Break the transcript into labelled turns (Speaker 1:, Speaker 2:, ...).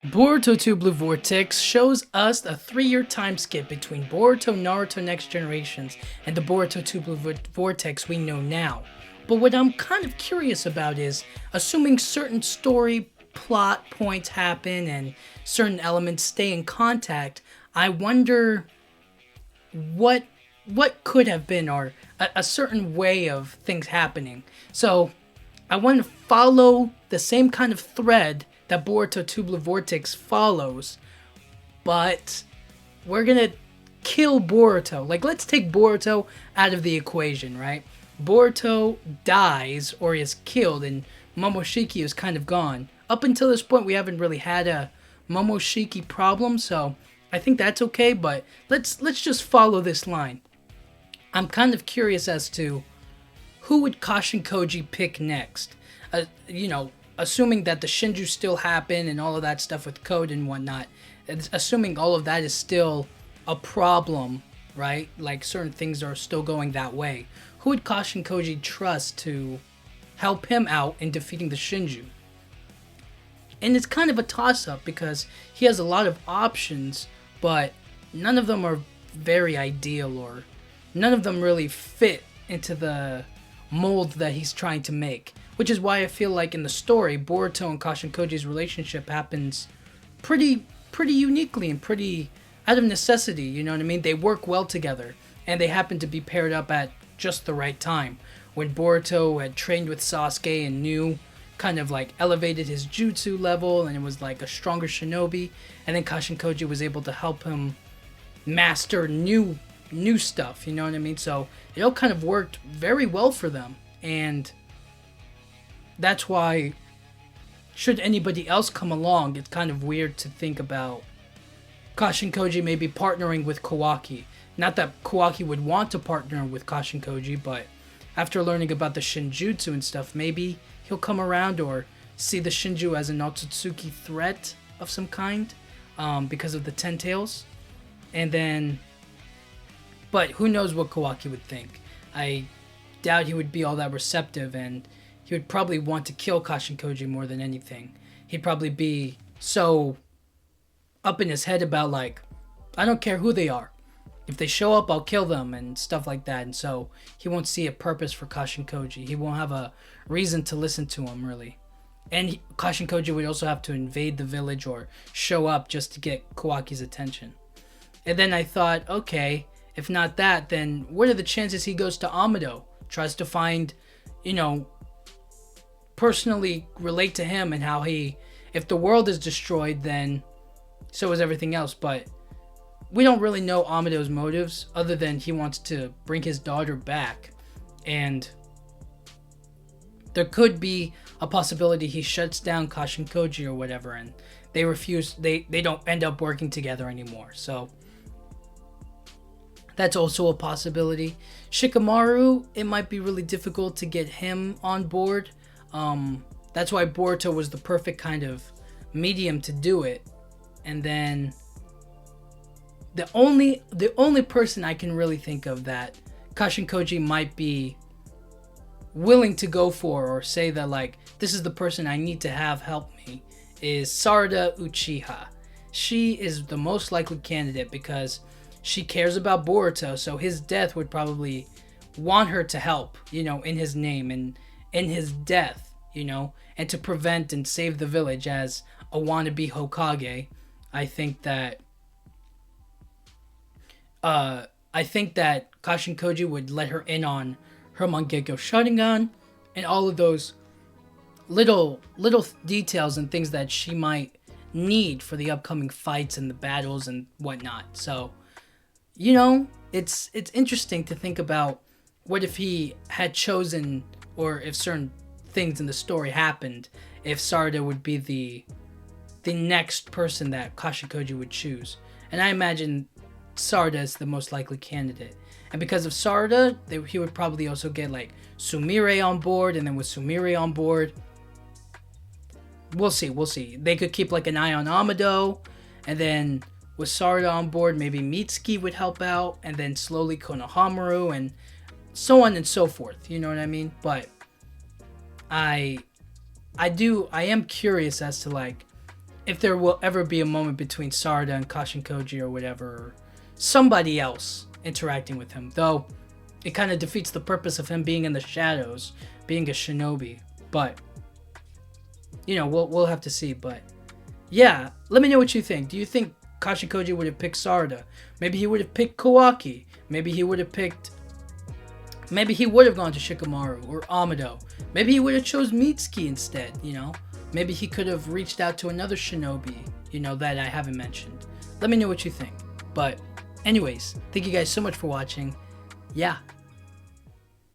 Speaker 1: Boruto 2 Blue Vortex shows us a 3-year time skip between Boruto Naruto Next Generations and the Boruto 2 Blue Vortex we know now. But what I'm kind of curious about is, assuming certain story plot points happen and certain elements stay in contact, I wonder what could have been, or a certain way of things happening. So I want to follow the same kind of thread that Boruto 2 Blue Vortex follows, but we're gonna kill Boruto. Like, let's take Boruto out of the equation, right? Boruto dies or is killed, and Momoshiki is kind of gone. Up until this point, we haven't really had a Momoshiki problem, so I think that's okay. But let's just follow this line. I'm kind of curious as to who would Kashin Koji pick next. Assuming that the Shinju still happen and all of that stuff with code and whatnot, assuming all of that is still a problem, right? Like, certain things are still going that way. Who would Kashin Koji trust to help him out in defeating the Shinju? And it's kind of a toss-up because he has a lot of options, but none of them are very ideal, or none of them really fit into the mold that he's trying to make. Which is why I feel like in the story, Boruto and Kashin Koji's relationship happens pretty uniquely and pretty out of necessity, you know what I mean? They work well together, and they happen to be paired up at just the right time. When Boruto had trained with Sasuke and knew, kind of like elevated his jutsu level, and it was like a stronger shinobi, and then Kashin Koji was able to help him master new stuff, you know what I mean? So it all kind of worked very well for them, and that's why, should anybody else come along, it's kind of weird to think about Kashin Koji maybe partnering with Kawaki. Not that Kawaki would want to partner with Kashin Koji, but after learning about the Shinjutsu and stuff, maybe he'll come around or see the Shinju as an Otsutsuki threat of some kind, because of the Ten Tails. And then, but who knows what Kawaki would think. I doubt he would be all that receptive, and he would probably want to kill Kashin Koji more than anything. He'd probably be so up in his head about, like, I don't care who they are. If they show up, I'll kill them and stuff like that. And so he won't see a purpose for Kashin Koji. He won't have a reason to listen to him, really. And Kashin Koji would also have to invade the village or show up just to get Kawaki's attention. And then I thought, okay, if not that, then what are the chances he goes to Amado? Tries to find, personally relate to him and how if the world is destroyed, then so is everything else. But we don't really know Amado's motives other than he wants to bring his daughter back, and there could be a possibility he shuts down Kashin Koji or whatever, and they refuse, they don't end up working together anymore. So that's also a possibility. Shikamaru, it might be really difficult to get him on board. That's why Boruto was the perfect kind of medium to do it. And then the only person I can really think of that Kashin Koji might be willing to go for, or say that, like, this is the person I need to have help me, is Sarada Uchiha. She is the most likely candidate because she cares about Boruto, so his death would probably want her to help, in his name and in his death, and to prevent and save the village as a wannabe Hokage. I think that Kashin Koji would let her in on her Mangekyo Sharingan and all of those little details and things that she might need for the upcoming fights and the battles and whatnot. So, it's interesting to think about, what if he had chosen, or if certain things in the story happened, if Sarada would be the next person that Kashin Koji would choose. And I imagine Sarada is the most likely candidate. And because of Sarada, he would probably also get, like, Sumire on board, and then with Sumire on board, we'll see. They could keep, like, an eye on Amado, and then with Sarada on board, maybe Mitsuki would help out, and then slowly Konohamaru, and so on and so forth, you know what I mean? But I am curious as to, like, if there will ever be a moment between Sarada and Kashin Koji or whatever, or somebody else interacting with him. Though, it kind of defeats the purpose of him being in the shadows, being a shinobi. But, you know, we'll have to see. But, yeah, let me know what you think. Do you think Kashin Koji would have picked Sarada? Maybe he would have picked Kawaki. Maybe he would have picked... Maybe he would have gone to Shikamaru or Amado. Maybe he would have chose Mitsuki instead, you know? Maybe he could have reached out to another shinobi, you know, that I haven't mentioned. Let me know what you think. But anyways, thank you guys so much for watching. Yeah,